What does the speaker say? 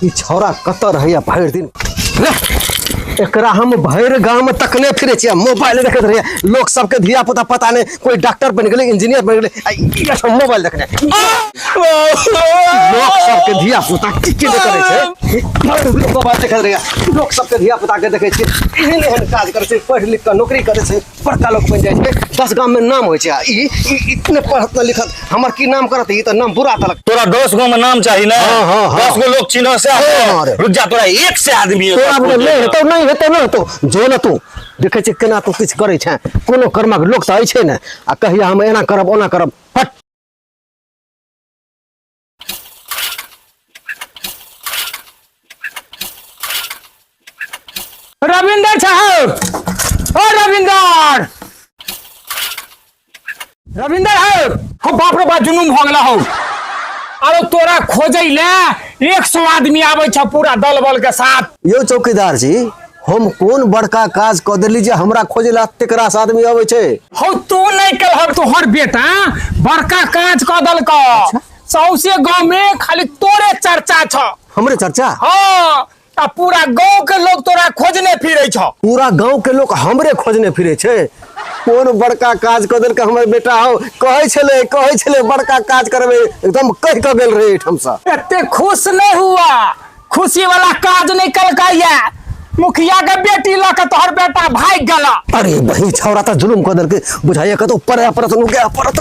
ई छौरा कत रहिया भर दिन एकरा हम भर गांव तकने फिरे छियै मोबाइल देखत रहिए लोग सबके धिया पुता पता नहीं कोई डॉक्टर बन गेले इंजीनियर बन गेले मोबाइल देखने लोग सबके धिया पुता की करे छै मोबाइल देखत रहिए लोग सबके धिया पुता के देखे छियै एहन एहन काज करे छै पढ़ लिख के नौकरी करे छै बड़का लोग बन जाय छै 10 गांव में नाम होय छै ई इतने पढ़त लिखत हमर की नाम करत ई त नाम बुरा तलक तोरा 10 गांव में नाम चाहिए ना 10 गो लोग चिन्ह से रुक जा तोरा एक से आदमी तोरा तो नहीं हेतौ न तो जो न तू देखे छै केना तू किछ करे छै कोनो कर्मक लोग त आइ छै ने आ कहिया हम एना करब ओना करब फट रविंदर साहब ओ रविंदर रविंदर हो बाप रे बाप जुनून भ गेला हो अरे तोरा खोजै ले 100 आदमी आबै छ पूरा दल बल के साथ यो चौकीदार जी हम कौन बड़का काज क देली जे हमरा खोजे ला तेकरा से आदमी आबै छै हो तू नहीं कल तोहर बेटा बड़का काज क दल क सौसे गांव में खाली तोरे चर्चा छ हमरे चर्चा हां आ पूरा गांव के लोग तोरा खोजने फिरै छ पूरा गांव के लोग हमरे खोजने फिरे छै कौन बड़का काज क देल के हमर बेटा हो कहै छले बड़का काज करबे एकदम कह क गेल रे हम सब एते खुश नहीं हुआ खुशी वाला काज नहीं कलकैया मुखिया के बेटी ला के तोहर बेटा भाग गला अरे भाई छौरा त जुलुम क देल के बुझाइए कतो पर परत नु के परत